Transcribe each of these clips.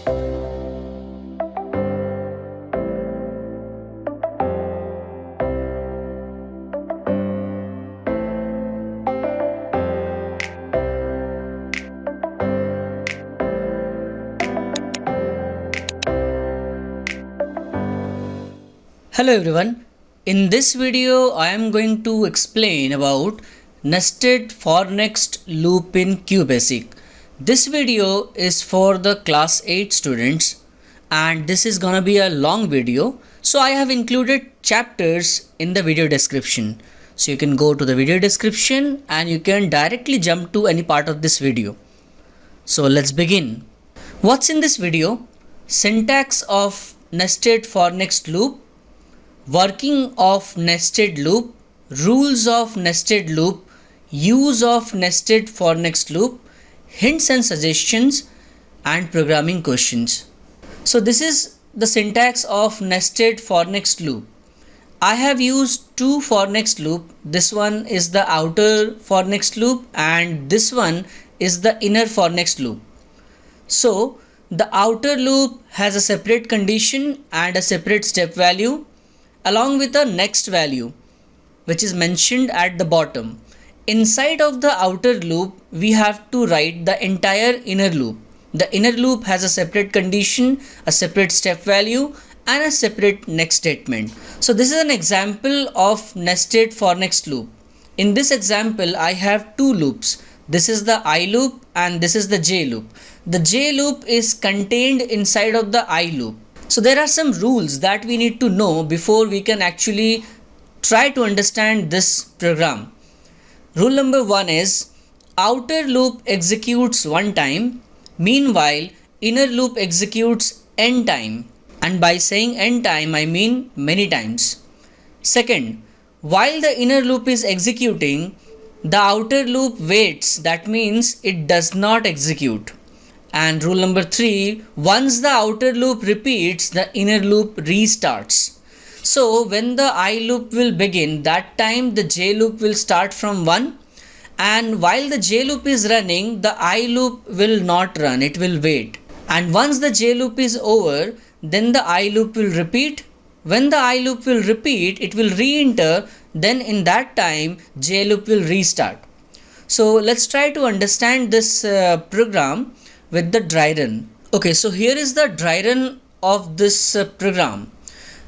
Hello everyone, in this video I am going to explain about nested for next loop in QBasic. This video is for the class 8 students and this is gonna be a long video, so I have included chapters in the video description. So you can go to the video description and you can directly jump to any part of this video. So let's begin. What's in this video? Syntax of nested for next loop, working of nested loop, rules of nested loop, use of nested for next loop, hints and suggestions, and programming questions. So this is the syntax of nested for next loop. I have used two for next loop. This one is the outer for next loop and this one is the inner for next loop. So the outer loop has a separate condition and a separate step value along with a next value which is mentioned at the bottom. Inside of the outer loop we have to write the entire inner loop. The inner loop has a separate condition, a separate step value and a separate next statement. So this is an example of nested for next loop. In this example I have two loops. This is the I loop and this is the J loop. The J loop is contained inside of the I loop. So there are some rules that we need to know before we can actually try to understand this program. Rule number 1 is outer loop executes one time, meanwhile inner loop executes n time, and by saying n time I mean many times. Second, while the inner loop is executing, the outer loop waits, that means it does not execute. And rule number 3, once the outer loop repeats, the inner loop restarts. So when the I loop will begin, that time the J loop will start from 1, and while the J loop is running, the I loop will not run, it will wait. And once the J loop is over, then the I loop will repeat. When the I loop will repeat, it will re-enter, then in that time J loop will restart. So let's try to understand this program with the dry run. Okay, so here is the dry run of this program.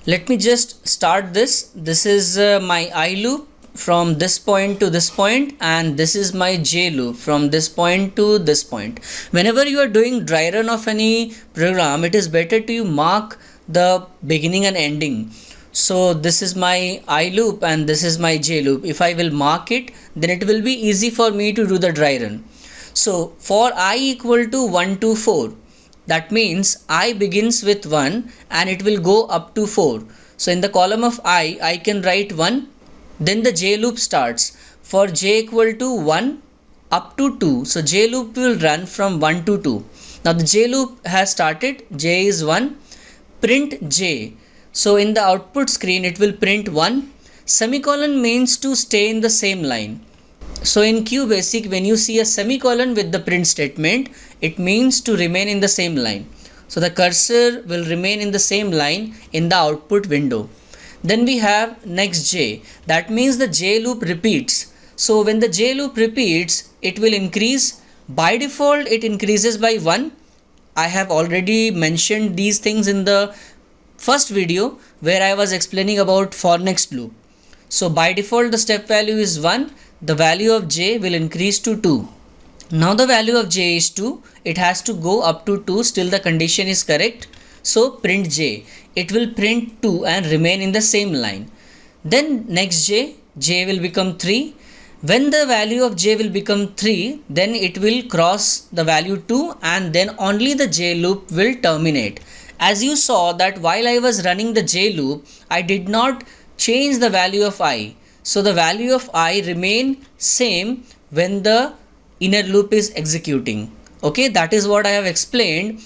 Let me just start this. This is my I loop from this point to this point, and this is my J loop from this point to this point. Whenever you are doing dry run of any program, it is better to mark the beginning and ending. So this is my I loop and this is my J loop. If I will mark it, then it will be easy for me to do the dry run. So for I equal to 1 to 4, that means I begins with 1 and it will go up to 4. So in the column of I can write 1, then the J loop starts. For J equal to 1 up to 2, so J loop will run from 1 to 2. Now the J loop has started, J is 1, print J. So in the output screen it will print 1. Semicolon means to stay in the same line. So in QBasic, when you see a semicolon with the print statement, it means to remain in the same line. So the cursor will remain in the same line in the output window. Then we have next J. That means the J loop repeats. So when the J loop repeats, it will increase. By default, it increases by 1. I have already mentioned these things in the first video where I was explaining about for next loop. So by default, the step value is 1. The value of J will increase to 2. Now the value of J is 2. It has to go up to 2 still the condition is correct. So print J. It will print 2 and remain in the same line. Then next J will become 3. When the value of J will become 3, then it will cross the value 2 and then only the J loop will terminate. As you saw that while I was running the J loop, I did not change the value of I. So the value of I remain same when the inner loop is executing. Okay, that is what I have explained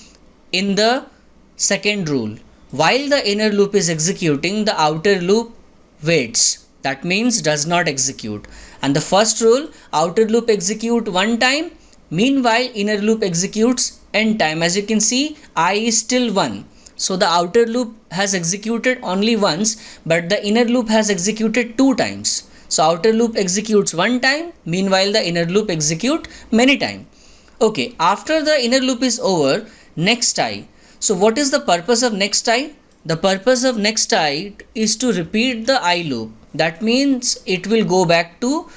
in the second rule. While the inner loop is executing, the outer loop waits. That means does not execute. And the first rule, outer loop execute one time, meanwhile inner loop executes n time, as you can see, I is still 1. So the outer loop has executed only once, but the inner loop has executed 2 times. So outer loop executes 1 time, meanwhile the inner loop execute many times. Okay, after the inner loop is over, next I. So what is the purpose of next I? The purpose of next I is to repeat the I loop. That means it will go back to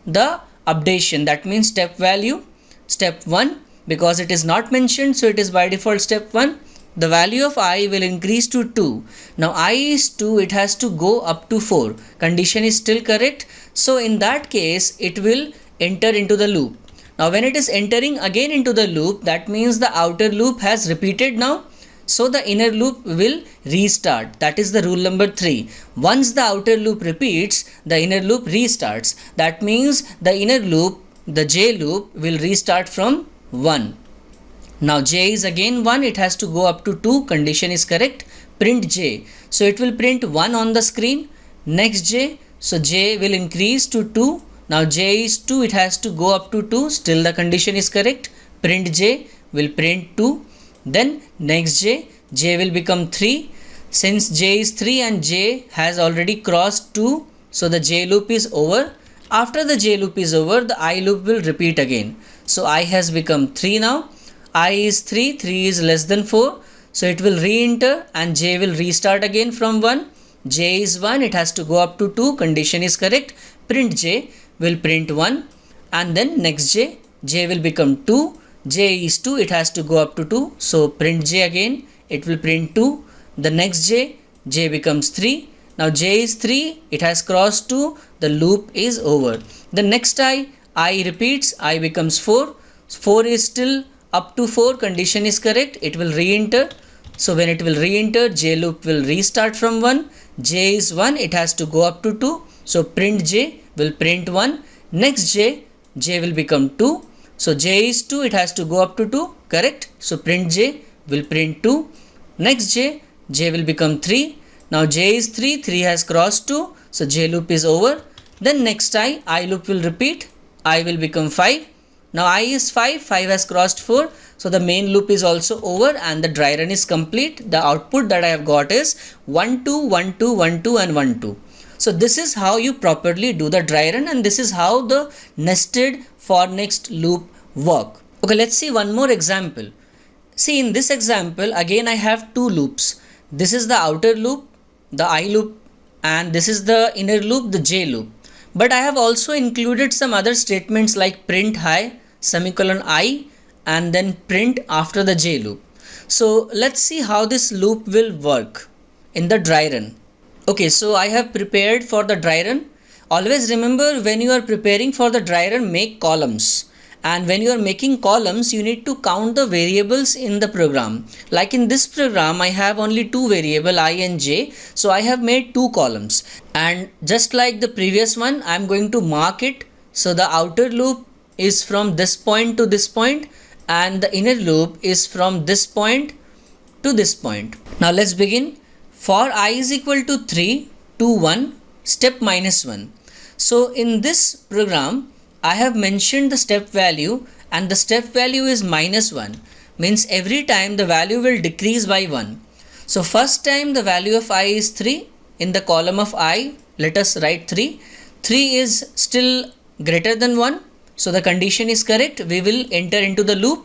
the updation. That means step value, step 1, because it is not mentioned, so it is by default step 1. The value of I will increase to 2. Now I is 2, it has to go up to 4. Condition is still correct. So in that case, it will enter into the loop. Now when it is entering again into the loop, that means the outer loop has repeated now. So the inner loop will restart. That is the rule number 3. Once the outer loop repeats, the inner loop restarts. That means the inner loop, the J loop, will restart from 1. Now J is again 1, it has to go up to 2, condition is correct. Print J. So it will print 1 on the screen. Next J, so J will increase to 2. Now J is 2, it has to go up to 2, still the condition is correct. Print J will print 2. Then next J, J will become 3. Since J is 3 and J has already crossed 2, so the J loop is over. After the J loop is over, the I loop will repeat again. So I has become 3 now. I is 3, 3 is less than 4. So it will re-enter and J will restart again from 1. J is 1, it has to go up to 2, condition is correct. Print J will print 1 and then next J, J will become 2. J is 2, it has to go up to 2. So print J again, it will print 2. The next J, J becomes 3. Now J is 3, it has crossed 2, the loop is over. The next I repeats, I becomes 4. 4 is still up to 4, condition is correct, it will re-enter. So when it will re-enter, J loop will restart from 1. J is 1, it has to go up to 2. So print J will print 1. Next J, J will become 2. So J is 2, it has to go up to 2, correct? So print J will print 2. Next J, J will become 3. Now J is 3, 3 has crossed 2, so J loop is over. Then next I loop will repeat, I will become 5. Now I is 5, 5 has crossed 4, so the main loop is also over and the dry run is complete. The output that I have got is 1 2, 1 2, 1 2 and 1 2. So this is how you properly do the dry run and this is how the nested for next loop work. Okay, let's see one more example. See, in this example again I have 2 loops. This is the outer loop, the I loop, and this is the inner loop, the J loop. But I have also included some other statements like print high, semicolon I, and then print after the J loop. So let's see how this loop will work in the dry run. Okay, so I have prepared for the dry run. Always remember, when you are preparing for the dry run, make columns. And when you are making columns, you need to count the variables in the program. Like in this program, I have only 2 variables, I and J. So I have made 2 columns. And just like the previous one, I am going to mark it. So the outer loop is from this point to this point, and the inner loop is from this point to this point. Now let's begin. For I is equal to 3, 2, 1, step minus 1. So in this program, I have mentioned the step value and the step value is minus 1. Means every time the value will decrease by 1. So first time the value of I is 3. In the column of I, let us write 3. 3 is still greater than 1. So the condition is correct. We will enter into the loop.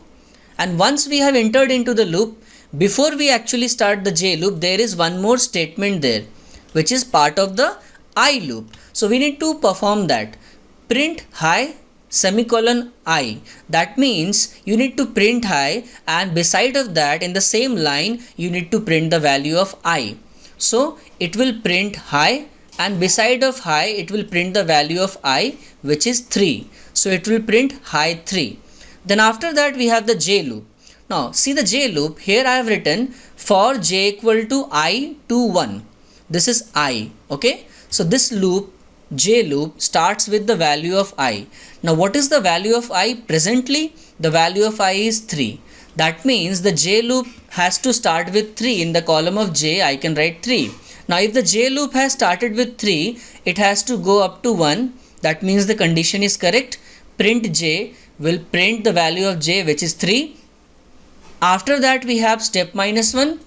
And once we have entered into the loop, before we actually start the J loop, there is one more statement there, which is part of the I loop. So we need to perform that. Print high, semicolon I. That means you need to print high, and beside of that, in the same line, you need to print the value of I. So it will print high, and beside of high, it will print the value of I, which is 3. So it will print high 3. Then after that, we have the J loop. Now see the J loop. Here I have written for J equal to I to 1. This is I. Okay. So this loop, J loop, starts with the value of I. Now what is the value of I presently? The value of I is 3. That means the J loop has to start with 3. In the column of J, I can write 3. Now if the J loop has started with 3, it has to go up to 1. That means the condition is correct. Print J will print the value of J, which is 3. After that we have step minus 1.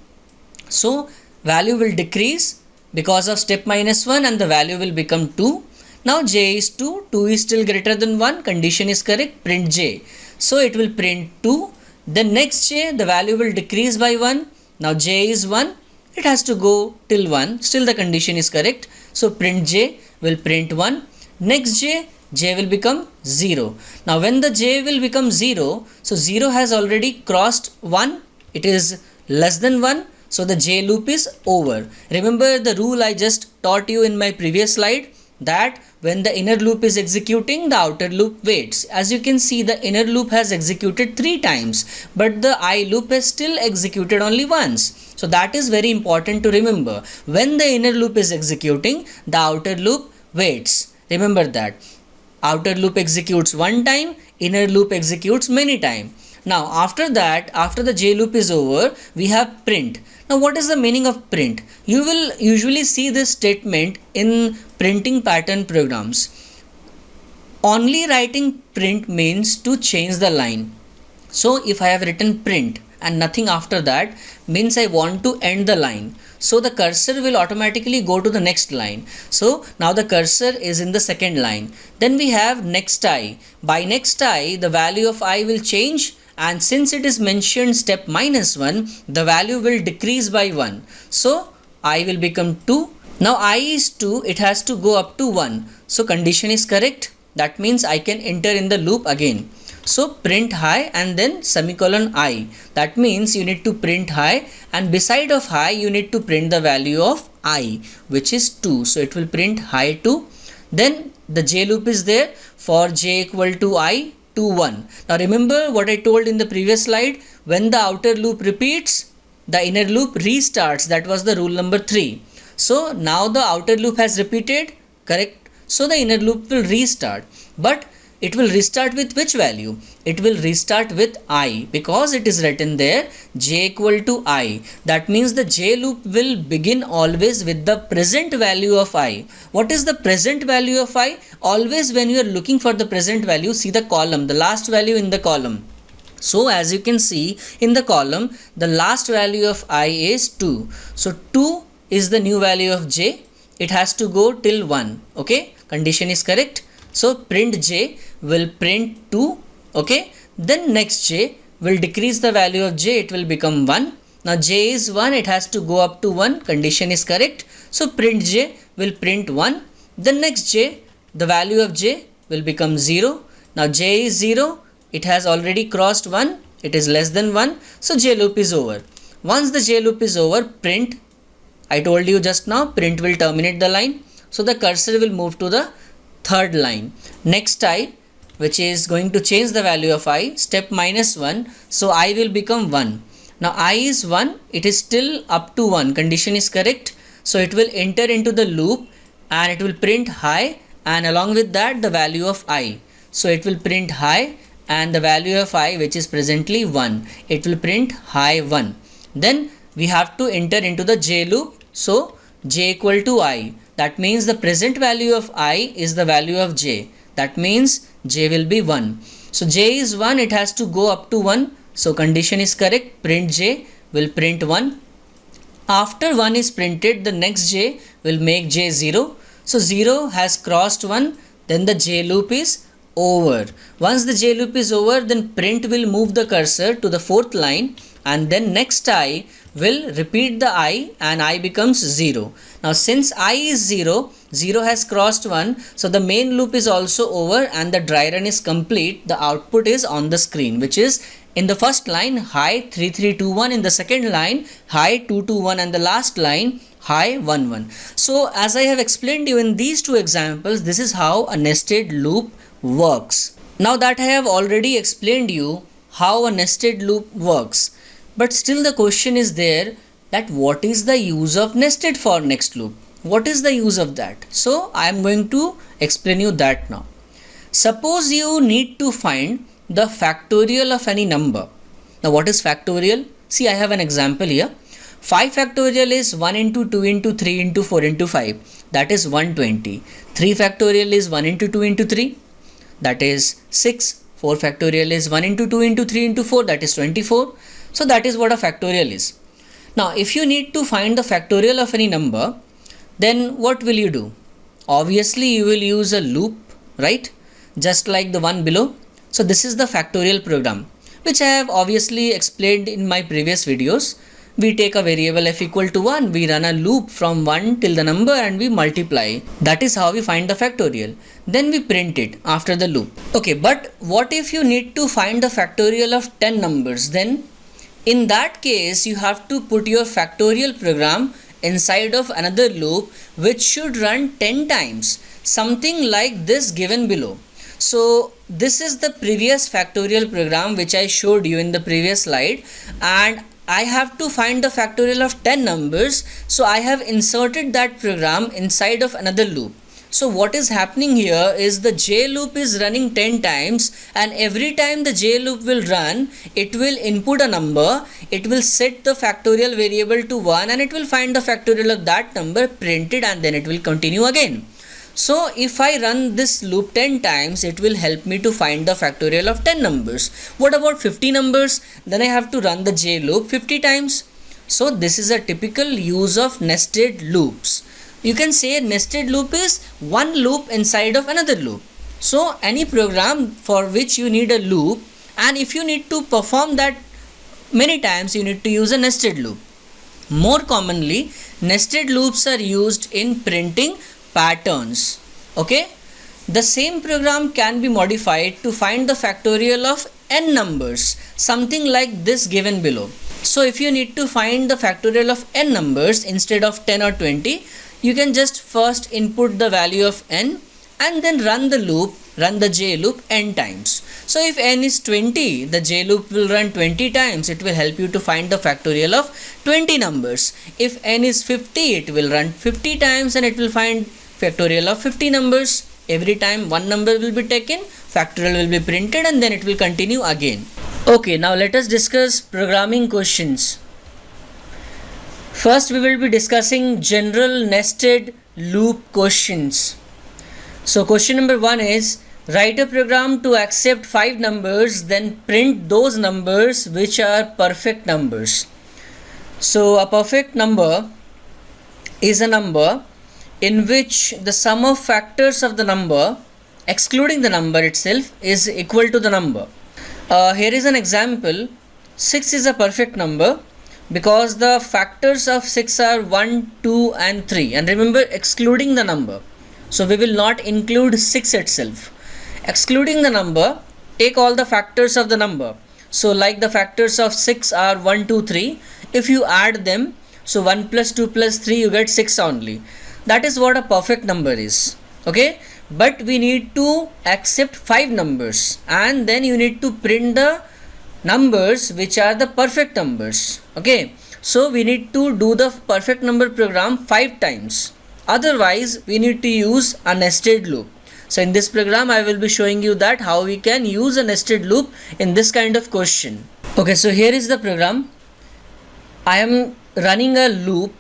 So value will decrease because of step minus 1 and the value will become 2. Now j is 2, 2 is still greater than 1, condition is correct, print j. So it will print 2. Then next j, the value will decrease by 1. Now j is 1, it has to go till 1, still the condition is correct. So print j will print 1. Next j will become 0. Now when the j will become 0, so 0 has already crossed 1, it is less than 1. So the j loop is over. Remember the rule I just taught you in my previous slide, that when the inner loop is executing, the outer loop waits. As you can see, the inner loop has executed 3 times, but the I loop has still executed only once. So that is very important to remember. When the inner loop is executing, the outer loop waits. Remember that. Outer loop executes one time, inner loop executes many times. Now after that, after the j loop is over, we have print. Now what is the meaning of print? You will usually see this statement in printing pattern programs. Only writing print means to change the line. So if I have written print and nothing after that, means I want to end the line. So the cursor will automatically go to the next line. So now the cursor is in the second line. Then we have next I. By next I, the value of I will change, and since it is mentioned step minus 1, the value will decrease by 1. So I will become 2. Now I is 2, it has to go up to 1. So condition is correct. That means I can enter in the loop again. So print high and then semicolon I. That means you need to print high, and beside of high you need to print the value of I, which is 2. So it will print high 2. Then the j loop is there for j equal to I to 1. Now remember what I told in the previous slide, when the outer loop repeats, the inner loop restarts. That was the rule number 3. So now the outer loop has repeated, correct? So the inner loop will restart, but it will restart with which value? It will restart with I, because it is written there j equal to I. That means the j loop will begin always with the present value of I. What is the present value of I? Always when you are looking for the present value, see the column, the last value in the column. So as you can see in the column, the last value of I is 2. So 2 is the new value of j. It has to go till 1. Okay, condition is correct. So print j will print 2. Okay, then next j will decrease the value of j, it will become 1. Now j is 1, it has to go up to 1. Condition is correct. So print j will print 1. Then next j, the value of j will become 0. Now j is 0, it has already crossed 1, it is less than 1. So j loop is over. Once the j loop is over, print, I told you just now, print will terminate the line. So the cursor will move to the third line. Next I, which is going to change the value of I, step minus 1. So I will become 1. Now I is 1, it is still up to 1. Condition is correct. So it will enter into the loop and it will print high, and along with that the value of I. So it will print high and the value of I, which is presently 1. It will print high 1. Then we have to enter into the j loop. So j equal to I. That means the present value of I is the value of j. That means j will be 1. So j is 1, it has to go up to 1. So condition is correct. Print j will print 1. After 1 is printed, the next j will make j 0. So 0 has crossed 1. Then the j loop is over. Once the j loop is over, then print will move the cursor to the fourth line, and then next I will repeat the I and I becomes 0. Now since I is 0, 0 has crossed 1, so the main loop is also over and the dry run is complete. The output is on the screen, which is in the first line high 3321, in the second line high 221, and the last line high 11. So as I have explained you in these two examples, this is how a nested loop works. Now that I have already explained you how a nested loop works, but still the question is there that what is the use of nested for next loop? What is the use of that? So I am going to explain you that now. Suppose you need to find the factorial of any number. Now what is factorial? See, I have an example here. 5 factorial is 1 into 2 into 3 into 4 into 5. That is 120. 3 factorial is 1 into 2 into 3. That is 6. 4 factorial is 1 into 2 into 3 into 4. That is 24. So that is what a factorial is. Now if you need to find the factorial of any number, then what will you do? Obviously you will use a loop, right? Just like the one below. So this is the factorial program, which I have obviously explained in my previous videos. We take a variable f equal to 1, we run a loop from 1 till the number and we multiply. That is how we find the factorial. Then we print it after the loop. Okay, but what if you need to find the factorial of 10 numbers? Then in that case you have to put your factorial program inside of another loop which should run 10 times, something like this given below. So this is the previous factorial program which I showed you in the previous slide, and I have to find the factorial of 10 numbers. So I have inserted that program inside of another loop. So what is happening here is the J loop is running 10 times, and every time the J loop will run, it will input a number, it will set the factorial variable to 1 and it will find the factorial of that number, print it, and then it will continue again. So if I run this loop 10 times, it will help me to find the factorial of 10 numbers. What about 50 numbers? Then I have to run the J loop 50 times. So this is a typical use of nested loops. You can say nested loop is one loop inside of another loop. So any program for which you need a loop, and if you need to perform that many times, you need to use a nested loop. More commonly, nested loops are used in printing patterns. Okay, the same program can be modified to find the factorial of n numbers, something like this given below. So if you need to find the factorial of n numbers instead of 10 or 20, you can just first input the value of n and then run the loop, run the J loop n times. So if n is 20, the J loop will run 20 times. It will help you to find the factorial of 20 numbers. If n is 50, it will run 50 times and it will find factorial of 50 numbers. Every time one number will be taken, factorial will be printed, and then it will continue again. Okay, now let us discuss programming questions. First we will be discussing general nested loop questions. So question number 1 is, write a program to accept 5 numbers, then print those numbers which are perfect numbers. So a perfect number is a number in which the sum of factors of the number, excluding the number itself, is equal to the number. Here is an example. 6 is a perfect number because the factors of 6 are 1, 2 and 3, and remember, excluding the number. So we will not include 6 itself. Excluding the number, take all the factors of the number. So like the factors of 6 are 1, 2, 3. If you add them, so 1 plus 2 plus 3, you get 6 only. That is what a perfect number is. Okay, but we need to accept 5 numbers, and then you need to print the numbers which are the perfect numbers. Okay, so we need to do the perfect number program 5 times. Otherwise we need to use a nested loop. So in this program I will be showing you that how we can use a nested loop in this kind of question. Okay, so here is the program. I am running a loop,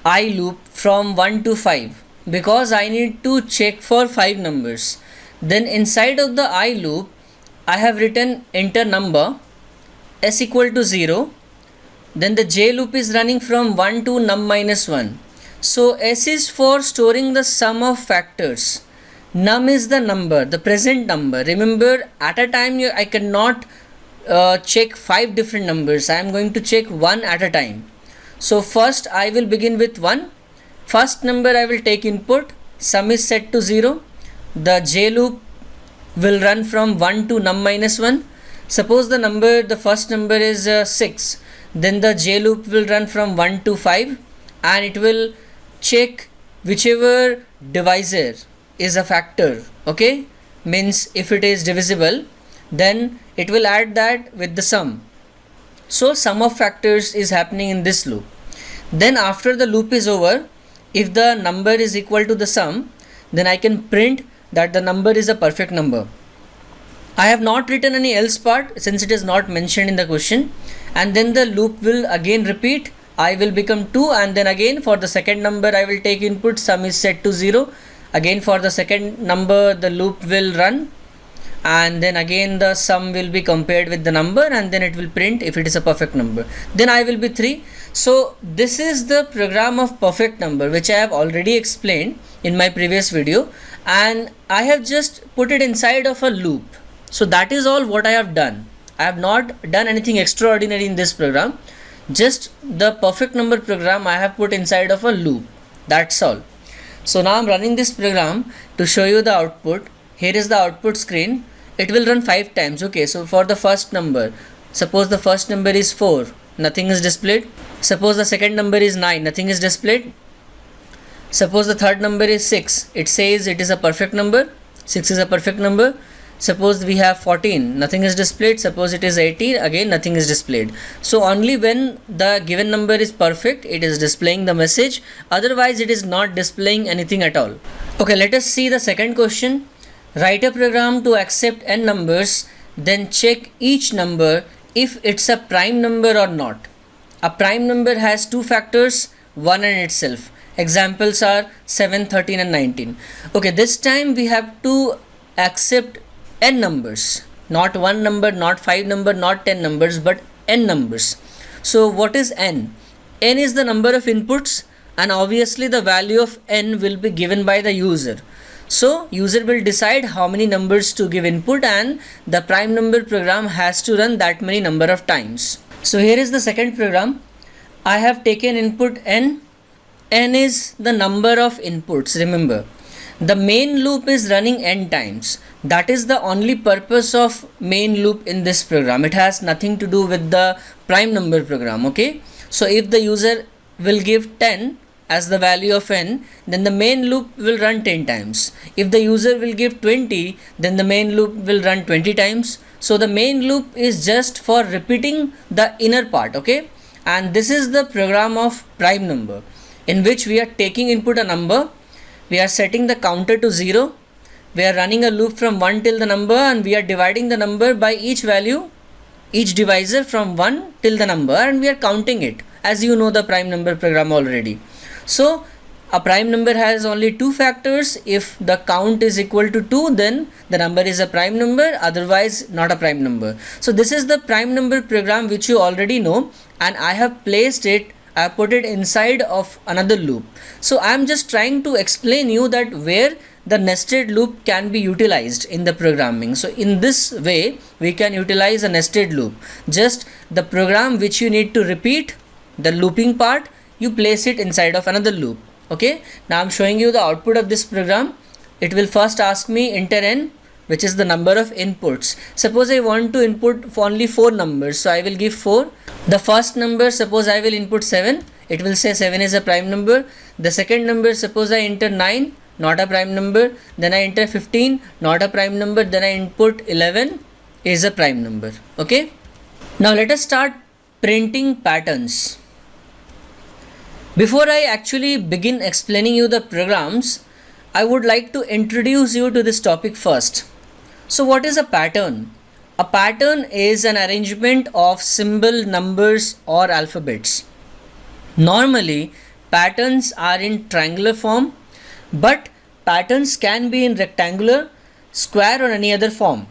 I loop, from 1 to 5 because I need to check for 5 numbers. Then inside of the I loop I have written enter number s equal to 0. Then the J loop is running from 1 to num minus 1. So s is for storing the sum of factors. Num is the number, the present number. Remember, at a time I cannot check 5 different numbers. I am going to check 1 at a time. So first I will begin with 1. First number I will take input. Sum is set to 0. The J loop will run from 1 to num minus 1. Suppose the first number is 6. Then the J loop will run from 1 to 5 and it will check whichever divisor is a factor. Okay, means if it is divisible, then it will add that with the sum. So sum of factors is happening in this loop. Then after the loop is over, if the number is equal to the sum, then I can print that the number is a perfect number. I have not written any else part since it is not mentioned in the question, and then the loop will again repeat. I will become 2, and then again for the second number I will take input, sum is set to 0. Again for the second number the loop will run and then again the sum will be compared with the number, and then it will print if it is a perfect number. Then I will be 3. So this is the program of perfect number, which I have already explained in my previous video, and I have just put it inside of a loop. So that is all what I have done. I have not done anything extraordinary in this program. Just the perfect number program I have put inside of a loop. That's all. So now I'm running this program to show you the output. Here is the output screen. It will run 5 times. Okay, so for the first number, suppose the first number is 4, nothing is displayed. Suppose the second number is 9, nothing is displayed. Suppose the third number is 6, it says it is a perfect number. 6 is a perfect number. Suppose we have 14, nothing is displayed. Suppose it is 18, again nothing is displayed. So only when the given number is perfect, it is displaying the message. Otherwise it is not displaying anything at all. Okay, let us see the second question. Write a program to accept n numbers, then check each number if it's a prime number or not. A prime number has 2 factors, 1 and itself. Examples are 7, 13 and 19. Okay, this time we have to accept n numbers, not 1 number, not 5 number, not 10 numbers, but n numbers. So what is n? N is the number of inputs, and obviously the value of n will be given by the user. So user will decide how many numbers to give input, and the prime number program has to run that many number of times. So here is the second program. I have taken input n. N is the number of inputs. Remember, the main loop is running n times. That is the only purpose of main loop in this program. It has nothing to do with the prime number program. Okay, so if the user will give 10 as the value of n, then the main loop will run 10 times. If the user will give 20, then the main loop will run 20 times. So the main loop is just for repeating the inner part. Okay, and this is the program of prime number, in which we are taking input a number, we are setting the counter to 0, we are running a loop from 1 till the number, and we are dividing the number by each value, each divisor from 1 till the number, and we are counting it, as you know the prime number program already. So a prime number has only 2 factors. If the count is equal to 2, then the number is a prime number, otherwise not a prime number. So this is the prime number program which you already know, and I have placed it, I put it inside of another loop. So I am just trying to explain you that where the nested loop can be utilized in the programming. So in this way we can utilize a nested loop. Just the program which you need to repeat, the looping part, you place it inside of another loop. Okay, now I'm showing you the output of this program. It will first ask me enter n, which is the number of inputs. Suppose I want to input only 4 numbers, so I will give 4. The first number, suppose I will input 7, it will say 7 is a prime number. The second number, suppose I enter 9, not a prime number. Then I enter 15, not a prime number. Then I input 11, is a prime number. Okay, now let us start printing patterns. Before I actually begin explaining you the programs, I would like to introduce you to this topic first. So what is a pattern? A pattern is an arrangement of symbol, numbers or alphabets. Normally patterns are in triangular form, but patterns can be in rectangular, square or any other form.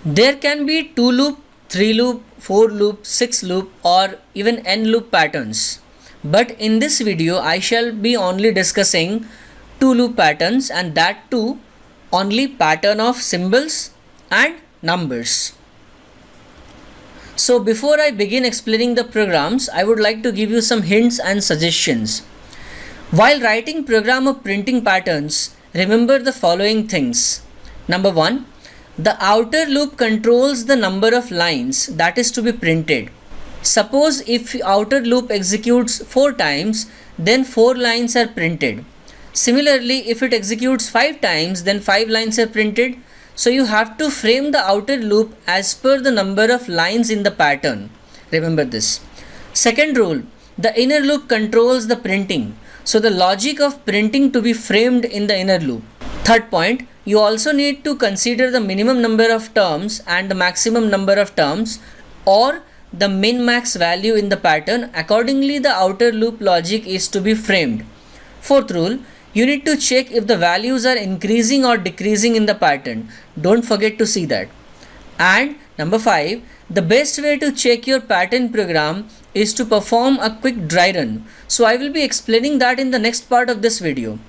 There can be 2 loop, 3 loop, 4 loop, 6 loop or even n loop patterns. But in this video I shall be only discussing 2 loop patterns, and that too only pattern of symbols and numbers. So before I begin explaining the programs, I would like to give you some hints and suggestions. While writing program of printing patterns, remember the following things. Number 1, the outer loop controls the number of lines that is to be printed. Suppose if outer loop executes 4 times, then 4 lines are printed. Similarly, if it executes 5 times, then 5 lines are printed. So you have to frame the outer loop as per the number of lines in the pattern. Remember this. Second rule, the inner loop controls the printing. So the logic of printing to be framed in the inner loop. Third point, you also need to consider the minimum number of terms and the maximum number of terms, or the min-max value in the pattern. Accordingly, the outer loop logic is to be framed. Fourth rule, you need to check if the values are increasing or decreasing in the pattern. Don't forget to see that. And number 5, the best way to check your pattern program is to perform a quick dry run. So I will be explaining that in the next part of this video.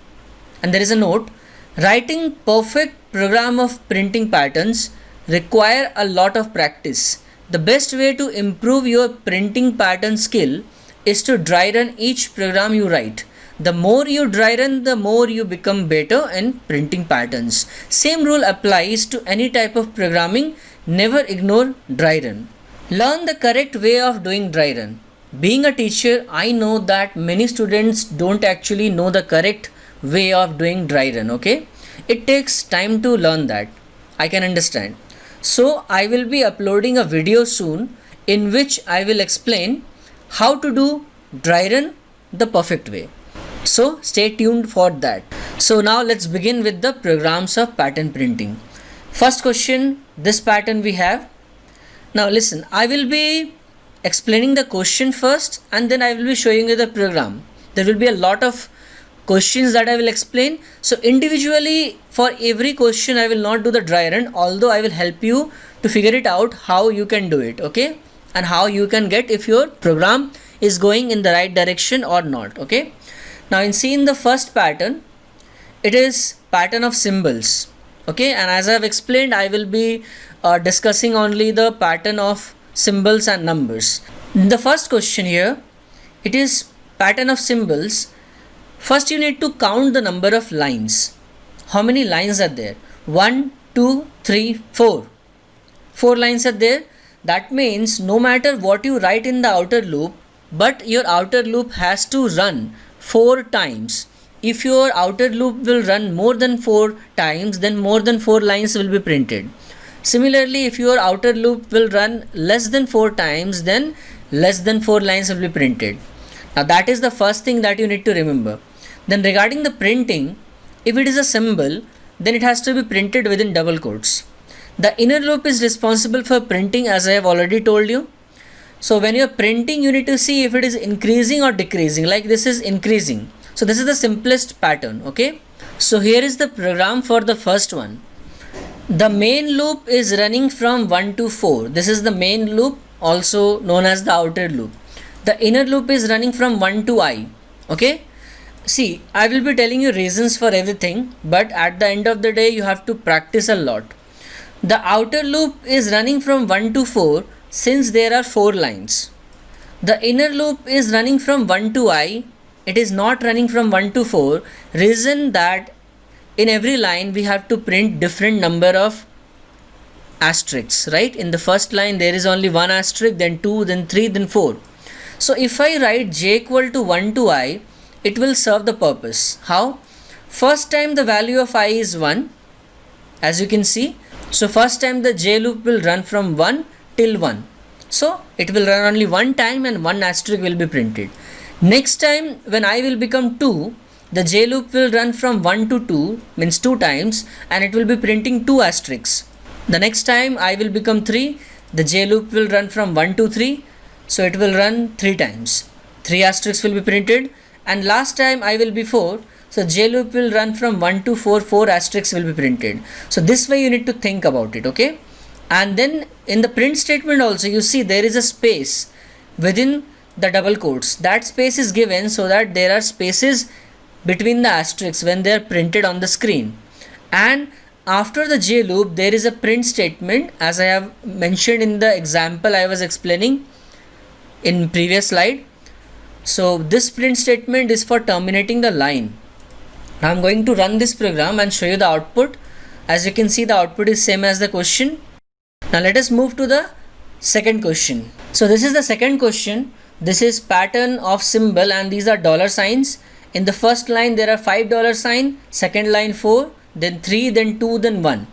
And there is a note, writing perfect program of printing patterns require a lot of practice. The best way to improve your printing pattern skill is to dry run each program you write. The more you dry run, the more you become better in printing patterns. Same rule applies to any type of programming. Never ignore dry run. Learn the correct way of doing dry run. Being a teacher, I know that many students don't actually know the correct way of doing dry run, okay? It takes time to learn that. I can understand. So I will be uploading a video soon in which I will explain how to do dry run the perfect way. So stay tuned for that. So now let's begin with the programs of pattern printing. First question, this pattern we have. Now listen, I will be explaining the question first and then I will be showing you the program. There will be a lot of questions that I will explain. So individually for every question I will not do the dry run, although I will help you to figure it out how you can do it, okay? And how you can get if your program is going in the right direction or not, okay? Now in the first pattern, it is pattern of symbols, okay? And as I have explained, I will be discussing only the pattern of symbols and numbers. In the first question here, it is pattern of symbols. First you need to count the number of lines. How many lines are there? 1, 2, 3, 4. 4 lines are there. That means no matter what you write in the outer loop, but your outer loop has to run 4 times. If your outer loop will run more than 4 times, then more than 4 lines will be printed. Similarly, if your outer loop will run less than 4 times, then less than 4 lines will be printed. Now that is the first thing that you need to remember. Then regarding the printing, if it is a symbol, then it has to be printed within double quotes. The inner loop is responsible for printing, as I have already told you. So when you are printing, you need to see if it is increasing or decreasing. Like this is increasing. So this is the simplest pattern, okay? So here is the program for the first one. The main loop is running from 1 to 4. This is the main loop, also known as the outer loop. The inner loop is running from 1 to I, okay? See, I will be telling you reasons for everything, but at the end of the day, you have to practice a lot. The outer loop is running from 1 to 4 since there are 4 lines. The inner loop is running from 1 to I. It is not running from 1 to 4. Reason that in every line we have to print different number of asterisks, right? In the first line there is only 1 asterisk, then 2, then 3, then 4. So if I write j equal to 1 to I, it will serve the purpose. How? First time the value of I is 1, as you can see. So first time the j loop will run from 1 till 1. So it will run only one time and 1 asterisk will be printed. Next time when I will become 2, the j loop will run from 1 to 2, means 2 times, and it will be printing 2 asterisks. The next time I will become 3, the j loop will run from 1 to 3, so it will run 3 times. 3 asterisks will be printed, and last time I will be 4, so j loop will run from 1 to 4, 4 asterisks will be printed. So this way you need to think about it, okay? And then in the print statement also, you see there is a space within the double quotes. That space is given so that there are spaces between the asterisks when they are printed on the screen. And after the j loop there is a print statement, as I have mentioned in the example I was explaining in previous slide. So this print statement is for terminating the line. Now I'm going to run this program and show you the output. As you can see, the output is same as the question. Now let us move to the second question. So this is the second question. This is pattern of symbol and these are dollar signs. In the first line there are $5 sign, second line 4, then 3, then 2, then 1.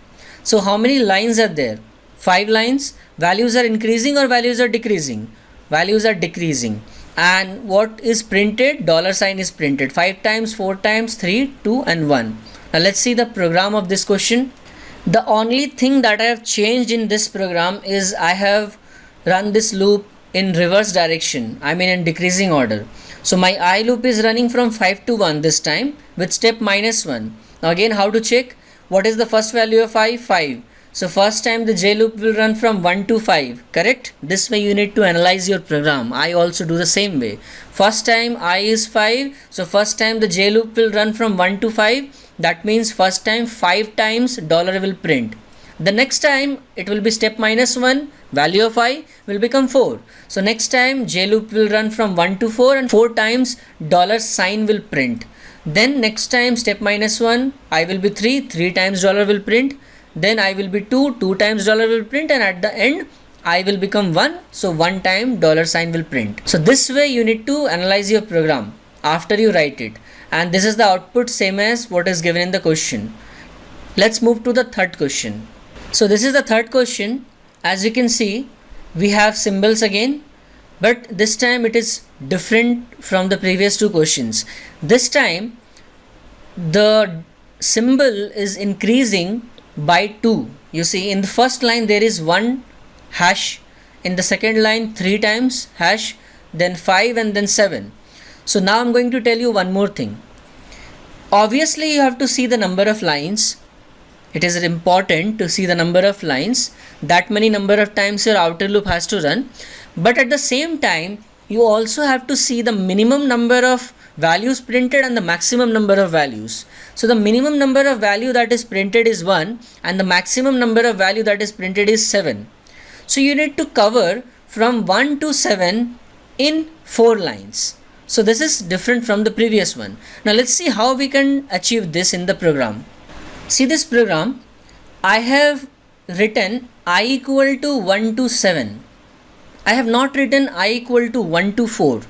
So how many lines are there? 5 lines. Values are increasing or values are decreasing? Values are decreasing. And what is printed? Dollar sign is printed 5 times, 4 times, 3, 2 and 1. Now let's see the program of this question. The only thing that I have changed in this program is I have run this loop in reverse direction, I mean in decreasing order. So my I loop is running from 5 to 1 this time with step -1. Now again, how to check? What is the first value of I? 5. So first time the J loop will run from 1 to 5, correct? This way you need to analyze your program. I also do the same way. First time I is 5, so first time the J loop will run from 1 to 5. That means first time 5 times dollar will print. The next time it will be step -1, value of I will become 4. So next time J loop will run from 1 to 4 and 4 times dollar sign will print. Then next time step -1, I will be 3, 3 times dollar will print. Then I will be 2, 2 times dollar will print, and at the end I will become 1, so 1 time dollar sign will print. So this way you need to analyze your program after you write it, and this is the output same as what is given in the question. Let's move to the third question. So this is the third question. As you can see, we have symbols again, but this time it is different from the previous two questions. This time the symbol is increasing by 2. You see, in the first line there is 1 hash, in the second line 3 times hash, then 5 and then 7. So now I'm going to tell you one more thing. Obviously you have to see the number of lines. It is important to see the number of lines. That many number of times your outer loop has to run. But at the same time, you also have to see the minimum number of values printed and the maximum number of values. So the minimum number of value that is printed is 1 and the maximum number of value that is printed is 7. So you need to cover from 1 to 7 in 4 lines. So this is different from the previous one. Now let's see how we can achieve this in the program. See this program, I have written I equal to 1 to 7. I have not written I equal to 1 to 4.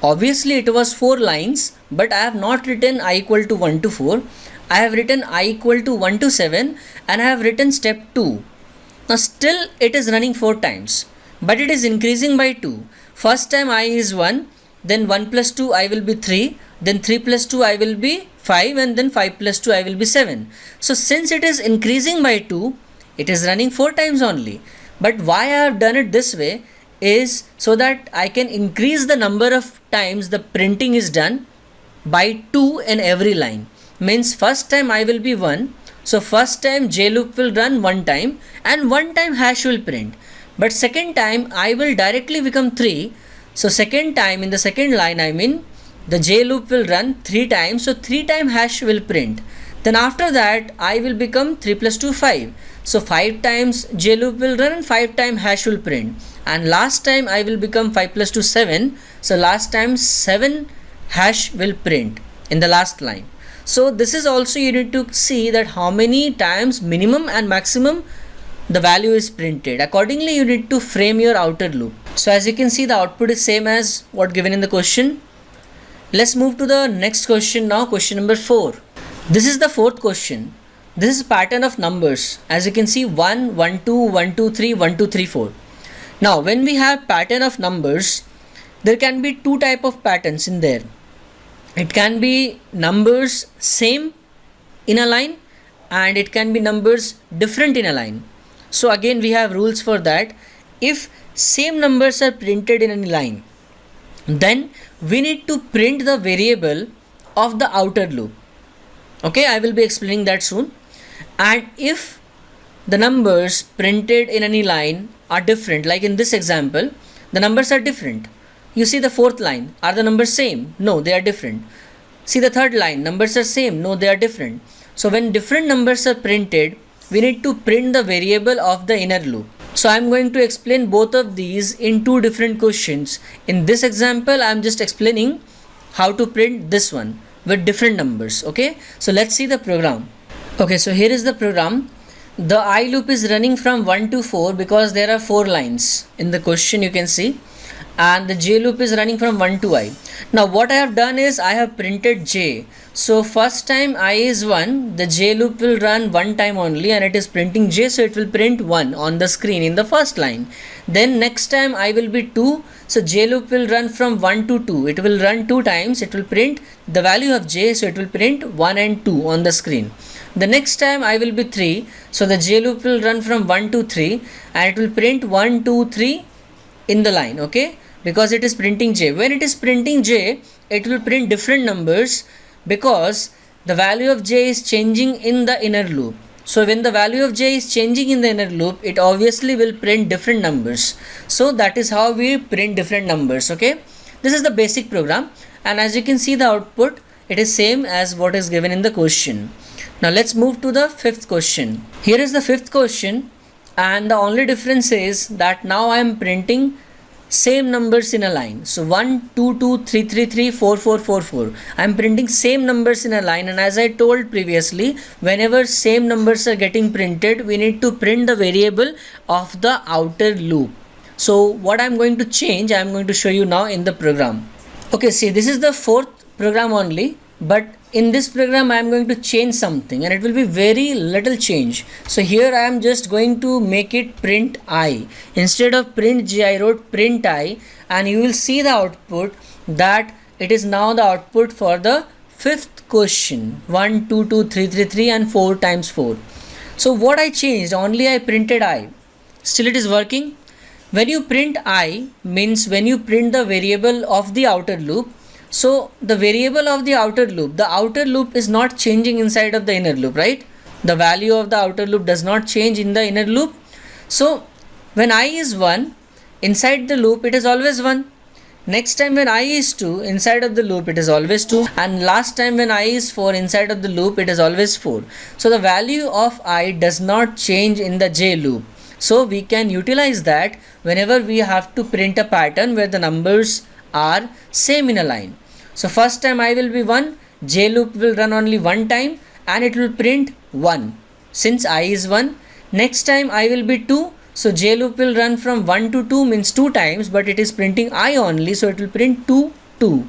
Obviously it was 4 lines, but I have not written I equal to 1 to 4. I have written I equal to 1 to 7 and I have written step 2. Now still it is running 4 times, but it is increasing by 2. First time I is 1, then 1 plus 2 I will be 3, then 3 plus 2 I will be 5, and then 5 plus 2 I will be 7. So since it is increasing by 2, it is running 4 times only. But why I have done it this way is so that I can increase the number of times the printing is done by 2 in every line. Means first time I will be 1, so first time J loop will run 1 time and 1 time hash will print. But second time I will directly become 3, so second time in the second line I mean the J loop will run 3 times, so 3 time hash will print. Then after that I will become 3 plus 2 5. So 5 times J loop will run and 5 time hash will print. And last time I will become 5 plus 2 7. So last time 7 hash will print in the last line. So this is also you need to see that how many times minimum and maximum the value is printed. Accordingly you need to frame your outer loop. So as you can see, the output is same as what given in the question. Let's move to the next question now, question number 4. This is the fourth question. This is pattern of numbers. As you can see, 1, 1, 2, 1, 2, 3, 1, 2, 3, 4. Now when we have pattern of numbers, there can be two type of patterns in there. It can be numbers same in a line and it can be numbers different in a line. So again we have rules for that. If same numbers are printed in a line, then we need to print the variable of the outer loop. Okay, I will be explaining that soon. And if the numbers printed in any line are different, like in this example, the numbers are different. You see the fourth line, are the numbers same? No, they are different. See the third line, numbers are same? No, they are different. So when different numbers are printed, we need to print the variable of the inner loop. So I am going to explain both of these in two different questions. In this example, I am just explaining how to print this one with different numbers. Okay, so let's see the program. Okay, so here is the program. The I loop is running from 1 to 4 because there are 4 lines in the question, you can see, and the J loop is running from 1 to I. Now what I have done is I have printed J. So first time I is 1, the J loop will run 1 time only and it is printing J, so it will print 1 on the screen in the first line. Then next time I will be 2, so J loop will run from 1 to 2. It will run 2 times, it will print the value of J, so it will print 1 and 2 on the screen. The next time I will be 3, so the J loop will run from 1 to 3 and it will print 1, 2, 3 in the line, okay, because it is printing j. When it is printing j, it will print different numbers because the value of j is changing in the inner loop. So when the value of j is changing in the inner loop, it obviously will print different numbers. So that is how we print different numbers, okay. This is the basic program, and as you can see the output, it is same as what is given in the question. Now let's move to the fifth question. Here is the fifth question, and the only difference is that now I am printing same numbers in a line. So 1, 2, 2, 3, 3, 3, 4, 4, 4, 4. I am printing same numbers in a line, and as I told previously, whenever same numbers are getting printed, we need to print the variable of the outer loop. So what I am going to change, I am going to show you now in the program. Okay, see, this is the fourth program only, but in this program I am going to change something, and it will be very little change. So here I am just going to make it print I. Instead of print j, I wrote print I, and you will see the output that it is now the output for the fifth question. 1, 2, 2, 3, 3, 3 and 4 times 4. So what I changed, only I printed I. Still it is working. When you print I means when you print the variable of the outer loop. So the variable of the outer loop is not changing inside of the inner loop, right? The value of the outer loop does not change in the inner loop. So when I is 1, inside the loop it is always 1. Next time when I is 2, inside of the loop it is always 2. And last time when I is 4, inside of the loop it is always 4. So the value of I does not change in the j loop. So we can utilize that whenever we have to print a pattern where the numbers are same in a line. So first time I will be 1, j loop will run only one time and it will print 1 since I is 1. Next time I will be 2, so j loop will run from 1 to 2 means 2 times, but it is printing I only, so it will print 2, 2.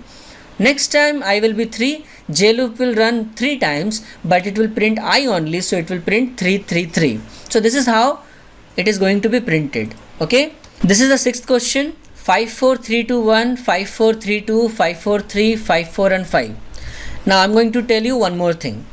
Next time I will be 3, j loop will run 3 times, but it will print I only, so it will print 3, 3, 3. So this is how it is going to be printed, okay. This is the sixth question. 5, 4, 3, 2, 1, 5, 4, 3, 2, 5, 4, 3, 5, 4 and 5. Now I am going to tell you one more thing.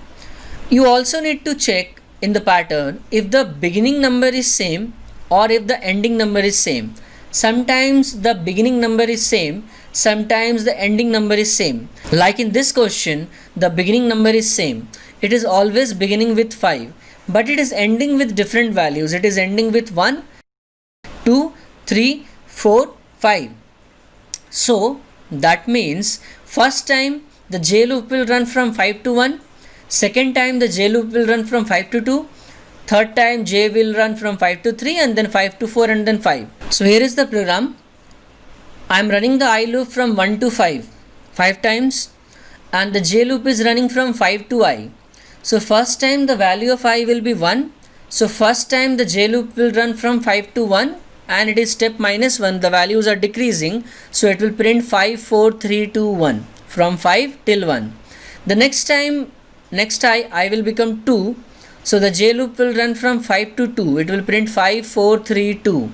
You also need to check in the pattern if the beginning number is same or if the ending number is same. Sometimes the beginning number is same, sometimes the ending number is same. Like in this question, the beginning number is same. It is always beginning with 5, but it is ending with different values. It is ending with 1, 2, 3, 4, 5. So that means first time the j loop will run from 5 to 1, second time the j loop will run from 5 to 2, third time j will run from 5 to 3, and then 5 to 4 and then 5. So here is the program. I am running the I loop from 1 to 5 times, and the j loop is running from 5 to I. So first time the value of I will be 1. So first time the j loop will run from 5 to 1, and it is step minus 1, the values are decreasing, so it will print 5, 4, 3, 2, 1 from 5 till 1. The next time, next I will become 2, so the j loop will run from 5 to 2, it will print 5, 4, 3, 2.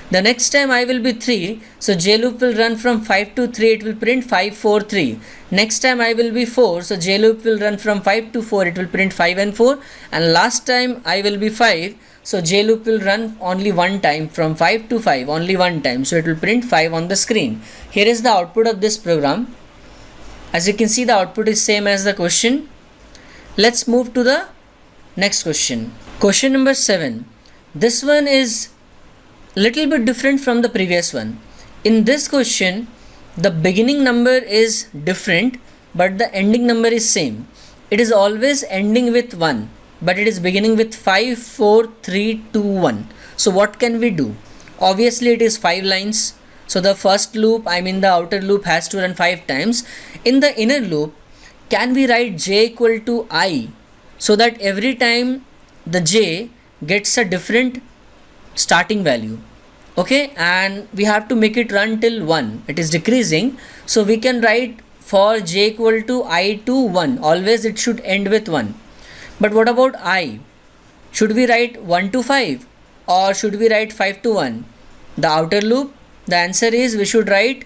The next time I will be 3, so j loop will run from 5 to 3, it will print 5, 4, 3. Next time I will be 4, so j loop will run from 5 to 4, it will print 5 and 4. And last time I will be 5, so j loop will run only one time from 5 to 5, only one time, so it will print 5 on the screen. Here is the output of this program. As you can see, the output is same as the question. Let's move to the next question. Question number 7. This one is little bit different from the previous one. In this question, the beginning number is different, but the ending number is same. It is always ending with 1, but it is beginning with 5, 4, 3, 2, 1. So what can we do? Obviously it is 5 lines. So the first loop, I mean the outer loop, has to run 5 times. In the inner loop, can we write j equal to I, so that every time the j gets a different starting value, okay, and we have to make it run till 1. It is decreasing, so we can write for j equal to I to 1, always it should end with 1. But what about I? Should we write 1 to 5 or should we write 5 to 1? The outer loop, the answer is we should write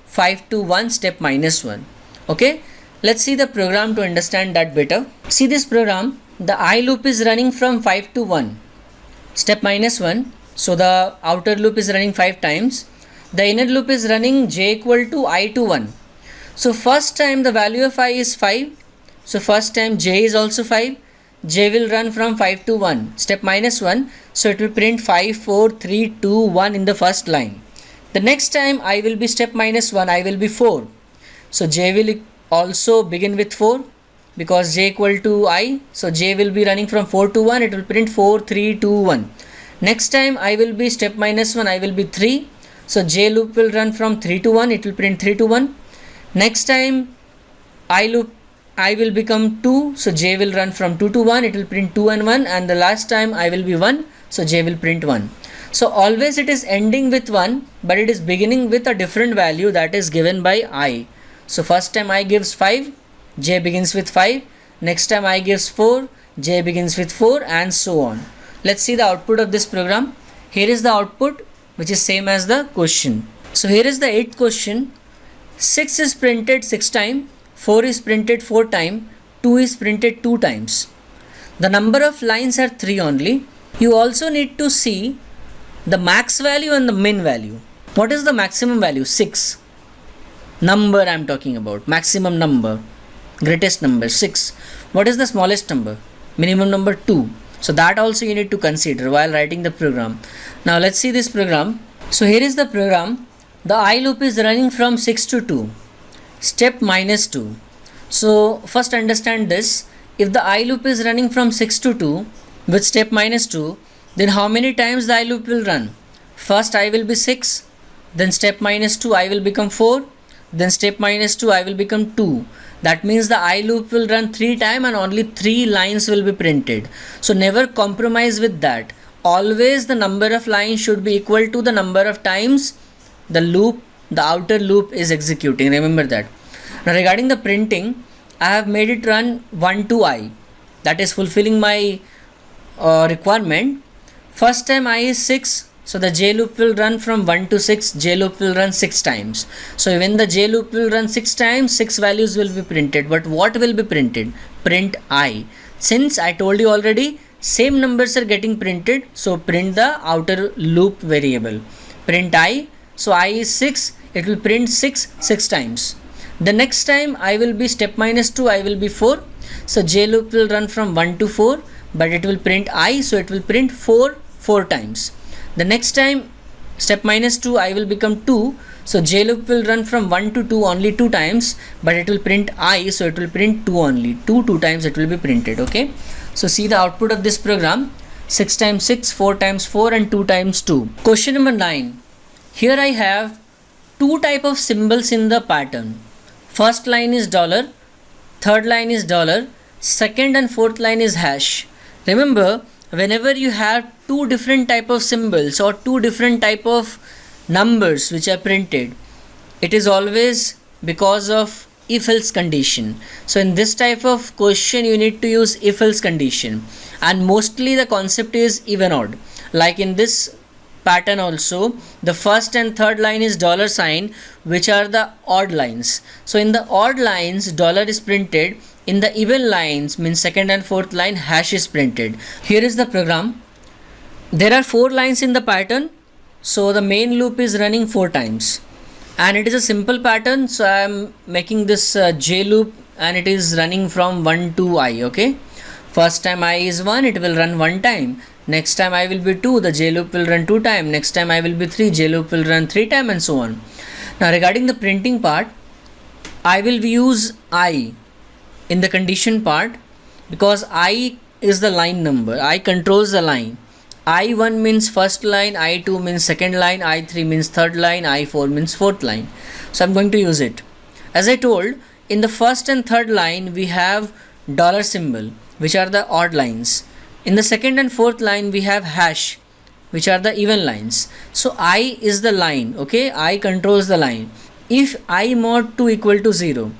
5 to 1 step minus 1. Okay, let's see the program to understand that better. See this program, the I loop is running from 5 to 1 step minus 1. So the outer loop is running 5 times. The inner loop is running j equal to I to 1. So first time the value of I is 5. So first time j is also 5. J will run from 5 to 1. Step minus 1. So it will print 5, 4, 3, 2, 1 in the first line. The next time I will be step minus 1. I will be 4. So j will also begin with 4 because j equal to I. So j will be running from 4 to 1. It will print 4, 3, 2, 1. Next time I will be step minus 1. I will be 3. So j loop will run from 3 to 1. It will print 3 to 1. Next time I will become 2. So j will run from 2 to 1. It will print 2 and 1. And the last time I will be 1. So j will print 1. So always it is ending with 1, but it is beginning with a different value that is given by I. So first time I gives 5, j begins with 5. Next time I gives 4, j begins with 4, and so on. Let's see the output of this program. Here is the output, which is same as the question. So here is the 8th question. 6 is printed 6 times, 4 is printed 4 times, 2 is printed 2 times. The number of lines are 3 only. You also need to see the max value and the min value. What is the maximum value? 6. Number I am talking about. Maximum number. Greatest number 6. What is the smallest number? Minimum number 2. So that also you need to consider while writing the program. Now let's see this program. So here is the program. The I loop is running from 6 to 2. Step minus 2. So first understand this. If the I loop is running from 6 to 2 with step minus 2, then how many times the I loop will run? First I will be 6. Then step minus 2 I will become 4. Then step minus 2 I will become 2. That means the I loop will run 3 times and only 3 lines will be printed. So never compromise with that. Always the number of lines should be equal to the number of times the outer loop is executing. Remember that. Now regarding the printing, I have made it run 1 to I. That is fulfilling my requirement. First time I is 6. So the j loop will run from 1 to 6. J loop will run 6 times. So when the j loop will run 6 times, 6 values will be printed. But what will be printed? Print I. Since I told you already, same numbers are getting printed. So print the outer loop variable. Print I. So I is 6. It will print 6 times. The next time I will be step minus 2. I will be 4. So j loop will run from 1 to 4. But it will print I. So it will print 4 times. The next time step minus 2 I will become 2. So j loop will run from 1 to 2 only 2 times, but it will print I. So it will print 2 only. 2 times it will be printed. Okay. So see the output of this program. 6 times 6, 4 times 4, and 2 times 2. Question number 9. Here I have 2 type of symbols in the pattern. First line is $, third line is $, second and fourth line is hash. Remember, whenever you have 2 different type of symbols or 2 different type of numbers which are printed, it is always because of if-else condition. So in this type of question you need to use if-else condition, and mostly the concept is even odd. Like in this pattern also, the first and third line is $sign, which are the odd lines. So in the odd lines $ is printed. In the even lines, means second and fourth line, hash is printed. Here is the program. There are 4 lines in the pattern. So the main loop is running 4 times. And it is a simple pattern. So I am making this j loop, and it is running from 1 to I. Okay. First time I is 1, it will run 1 time. Next time I will be 2, the j loop will run 2 times. Next time I will be 3, j loop will run 3 times, and so on. Now regarding the printing part, I will use I in the condition part, because I is the line number. I controls the line. I1 means first line, I2 means second line, I3 means third line, I4 means fourth line. So I'm going to use it. As I told, in the first and third line we have $ symbol, which are the odd lines. In the second and fourth line we have hash, which are the even lines. So I is the line. Okay, I controls the line. If I mod 2 equal to 0,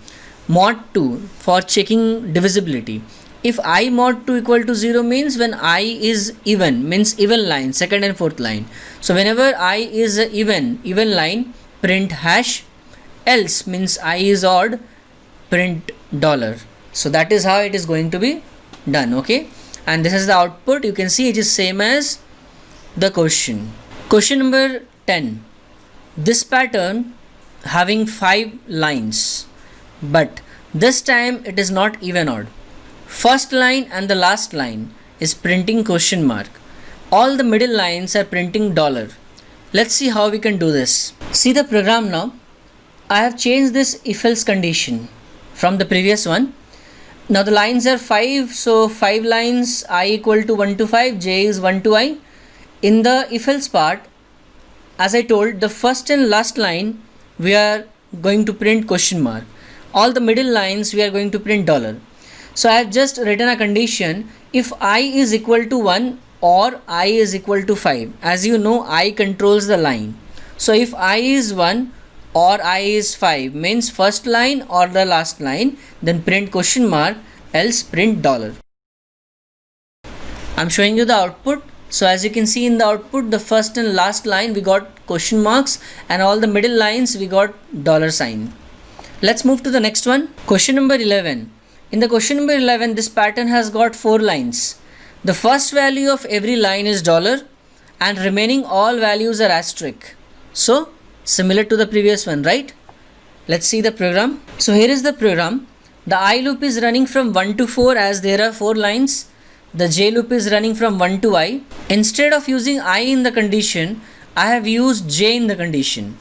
mod 2 for checking divisibility. If I mod 2 equal to 0 means when I is even, means even line, second and fourth line. So whenever I is even line, print hash. Else means I is odd, print $. So that is how it is going to be done. Okay, and this is the output. You can see it is same as the question. Question number 10. this pattern having 5 lines, but this time it is not even odd. First line and the last line is printing question mark. All the middle lines are printing dollar. Let's see how we can do this. See the program now. I have changed this if else condition from the previous one. Now the lines are 5, so 5 lines, I equal to 1 to 5, j is 1 to I. In the if else part, as I told, the first and last line we are going to print question mark. All the middle lines we are going to print dollar. So I have just written a condition if I is equal to 1 or I is equal to 5. As you know, I controls the line. So if I is 1 or I is 5 means first line or the last line, then print question mark, else print dollar. I'm showing you the output. So as you can see in the output, the first and last line we got question marks and all the middle lines we got dollar sign. Let's move to the next one. Question number 11. In the question number 11, this pattern has got 4 lines. The first value of every line is dollar and remaining all values are asterisk. So similar to the previous one, right? Let's see the program. So here is the program. The I loop is running from 1 to 4 as there are 4 lines. The j loop is running from 1 to I. Instead of using I in the condition, I have used j in the condition.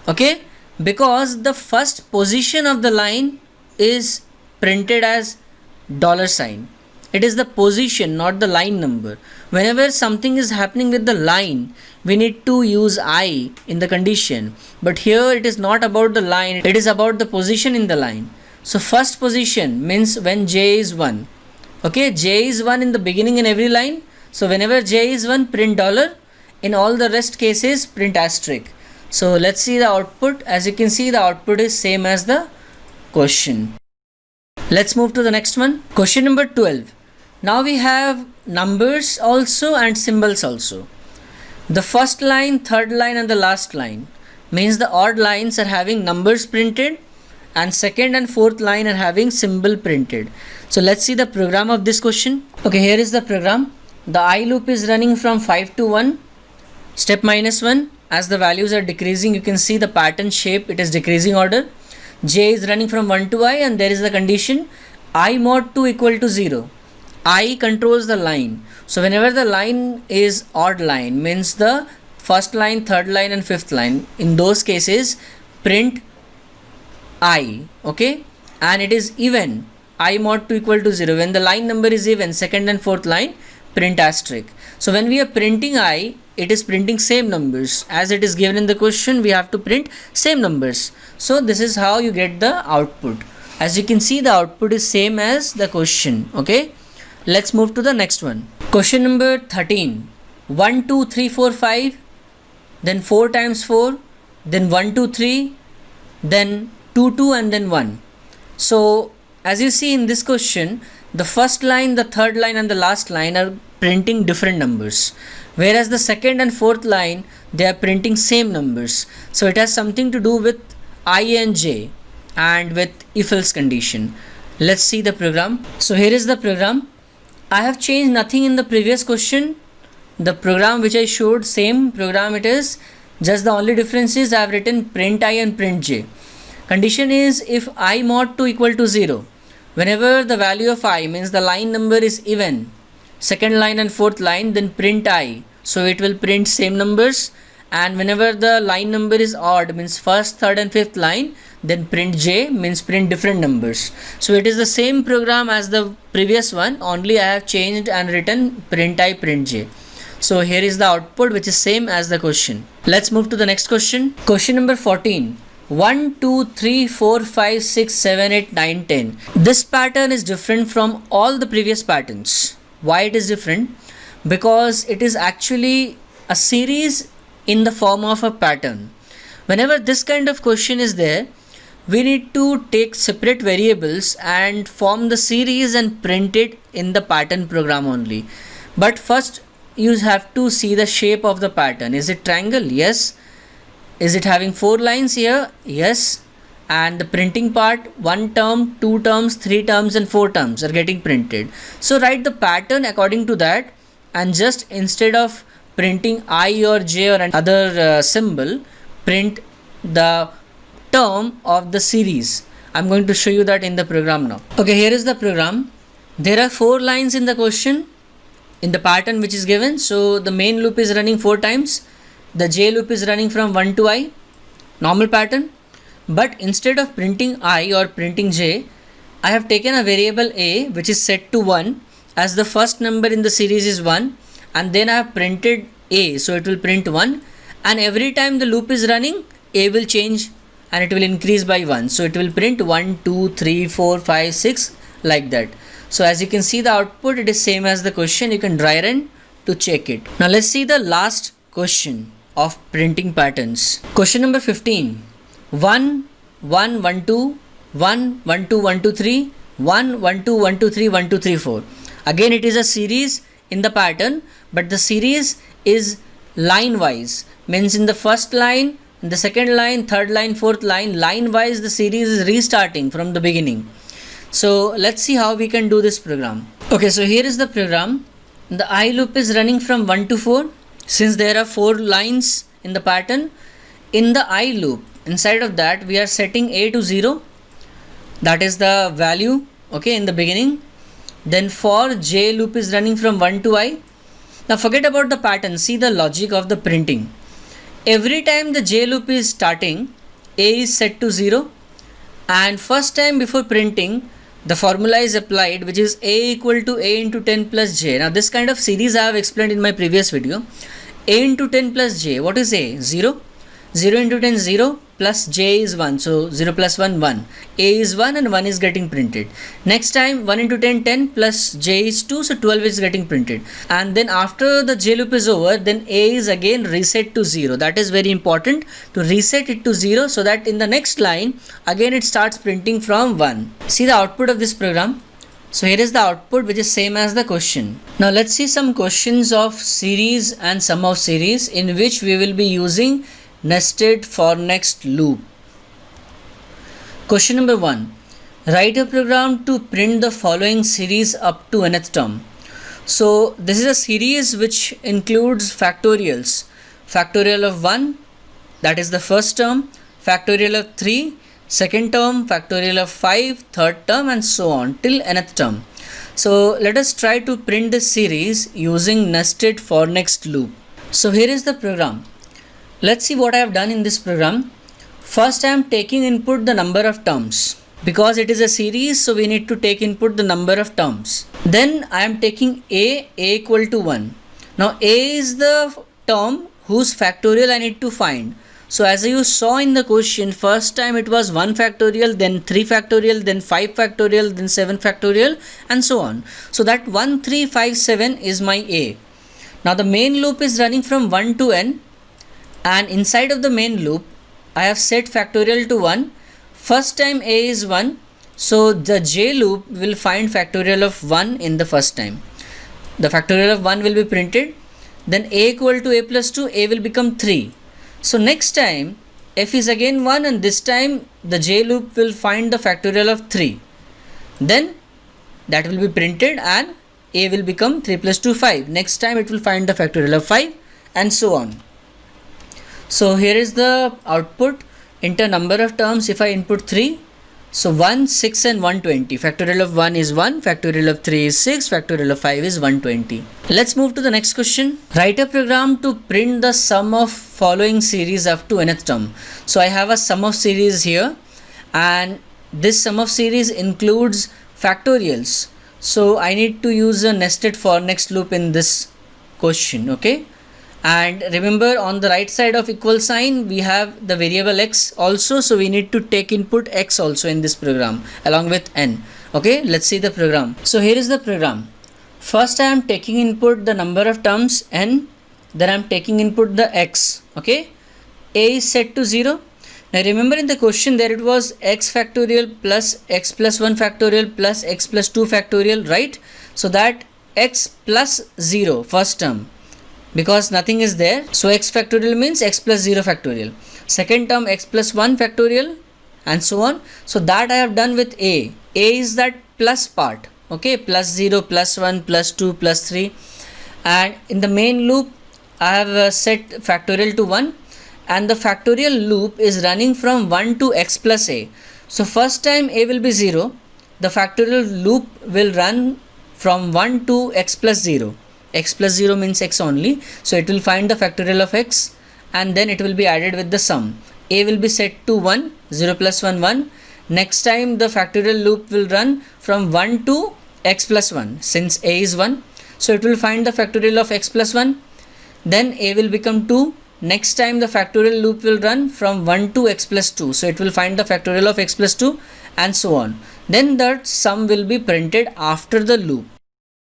Okay? Because the first position of the line is printed as dollar sign. It is the position, not the line number. Whenever something is happening with the line, we need to use I in the condition. But here it is not about the line, it is about the position in the line. So first position means when j is 1. Okay, j is 1 in the beginning in every line. So whenever j is 1, print dollar. In all the rest cases, print asterisk. So let's see the output. As you can see, the output is same as the question. Let's move to the next one. Question number 12. Now we have numbers also and symbols also. The first line, third line and the last line means the odd lines are having numbers printed and second and fourth line are having symbol printed. So let's see the program of this question. Okay, here is the program. The I loop is running from 5 to 1. Step -1. As the values are decreasing, you can see the pattern shape, it is decreasing order. J is running from 1 to I and there is the condition I mod 2 equal to 0. I controls the line. So whenever the line is odd line means the first line, third line and fifth line. In those cases print I. Okay, and it is even I mod 2 equal to 0. When the line number is even, second and fourth line, print asterisk. So when we are printing I, it is printing same numbers. As it is given in the question, we have to print same numbers. So this is how you get the output. As you can see, the output is same as the question. Okay, let's move to the next one. Question number 13. 1, 2, 3, 4, 5, then 4 times 4, then 1, 2, 3, then 2, 2 and then 1. So as you see in this question, the first line, the third line and the last line are printing different numbers, whereas the second and fourth line, they are printing same numbers. So it has something to do with I and j and with if else condition. Let's see the program. So here is the program. I have changed nothing in the previous question. The program which I showed, same program it is, just the only difference is I have written print I and print j. Condition is if I mod 2 equal to 0. Whenever the value of I means the line number is even, second line and fourth line, then print I. So it will print same numbers. And whenever the line number is odd means first, third and fifth line, then print j means print different numbers. So it is the same program as the previous one, only I have changed and written print I, print j. So here is the output which is same as the question. Let's move to the next question. Question number 14. 1, 2, 3, 4, 5, 6, 7, 8, 9, 10. This pattern is different from all the previous patterns. Why it is different? Because it is actually a series in the form of a pattern. Whenever this kind of question is there, we need to take separate variables and form the series and print it in the pattern program only. But first you have to see the shape of the pattern. Is it triangle? Yes. Is it having 4 lines here? Yes. And the printing part, 1 term, 2 terms, 3 terms and 4 terms are getting printed. So write the pattern according to that, and just instead of printing I or j or other symbol, print the term of the series. I'm going to show you that in the program now. Okay, here is the program. There are 4 lines in the question in the pattern which is given. So the main loop is running 4 times. The J loop is running from 1 to I, normal pattern. But instead of printing I or printing J, I have taken a variable A which is set to 1, as the first number in the series is 1, and then I have printed A, so it will print 1, and every time the loop is running, A will change and it will increase by 1. So it will print 1, 2, 3, 4, 5, 6 like that. So as you can see the output, it is same as the question. You can dry run to check it. Now let's see the last question of printing patterns. Question number 15. 1, 1, 1, 2, 1, 1, 2, 1, 2, 3, 1, 1, 2, 1, 2, 3, 1, 2, 3, 4. Again it is a series in the pattern, but the series is line wise. Means in the first line, in the second line, third line, fourth line, line wise the series is restarting from the beginning. So let's see how we can do this program. Okay, so here is the program. The I loop is running from 1 to 4. Since there are 4 lines in the pattern, in the I loop, inside of that we are setting A to 0. That is the value, okay, in the beginning. Then for J loop is running from 1 to I. Now forget about the pattern. See the logic of the printing. Every time the J loop is starting, A is set to 0. And first time before printing, the formula is applied, which is A equal to A into 10 plus J. Now this kind of series I have explained in my previous video. A into 10 plus J. What is A? 0. 0 into 10, 0, plus J is 1. So 0 plus 1, 1. A is 1 and 1 is getting printed. Next time 1 into 10, 10 plus J is 2. So 12 is getting printed. And then after the J loop is over, then A is again reset to 0. That is very important, to reset it to 0, so that in the next line again it starts printing from 1. See the output of this program. So here is the output, which is same as the question. Now let's see some questions of series and sum of series, in which we will be using nested for next loop. Question number 1. Write a program to print the following series up to nth term. So this is a series which includes factorials. Factorial of 1, that is the first term. Factorial of 3, second term. Factorial of 5, third term, and so on till nth term. So let us try to print this series using nested for next loop. So here is the program. Let's see what I have done in this program. First I am taking input the number of terms. Because it is a series, so we need to take input the number of terms. Then I am taking A equal to 1. Now A is the term whose factorial I need to find. So as you saw in the question, first time it was 1 factorial, then 3 factorial, then 5 factorial, then 7 factorial, and so on. So that 1, 3, 5, 7 is my A. Now the main loop is running from 1 to n. And inside of the main loop, I have set factorial to 1. First time A is 1. So the J loop will find factorial of 1 in the first time. The factorial of 1 will be printed. Then A equal to A plus 2, A will become 3. So next time, F is again 1, and this time the J loop will find the factorial of 3. Then that will be printed and A will become 3 plus 2, 5. Next time it will find the factorial of 5, and so on. So here is the output. Enter number of terms. If I input 3, so 1, 6 and 120. Factorial of 1 is 1, factorial of 3 is 6, factorial of 5 is 120. Let's move to the next question. Write a program to print the sum of following series up to nth term. So I have a sum of series here, and this sum of series includes factorials. So I need to use a nested for next loop in this question, okay? And remember, on the right side of equal sign we have the variable x also, so we need to take input x also in this program along with n. Okay, let's see the program. So here is the program. First I am taking input the number of terms n, then I am taking input the x. Okay, A is set to 0. Now remember, in the question there it was x factorial plus x plus 1 factorial plus x plus 2 factorial, right? So that x plus 0 first term, because nothing is there, so x factorial means x plus 0 factorial. Second term x plus 1 factorial, and so on. So that I have done with A. A is that plus part, okay, plus 0, plus 1, plus 2, plus 3. And in the main loop I have set factorial to 1, and the factorial loop is running from 1 to x plus a. So first time a will be 0, the factorial loop will run from 1 to x plus 0. X plus 0 means x only, so it will find the factorial of x and then it will be added with the sum. A will be set to 1, 0 plus 1, 1. Next time the factorial loop will run from 1 to x plus 1 since a is 1. So it will find the factorial of x plus 1. Then a will become 2. Next time the factorial loop will run from 1 to x plus 2. So it will find the factorial of x plus 2 and so on. Then that sum will be printed after the loop.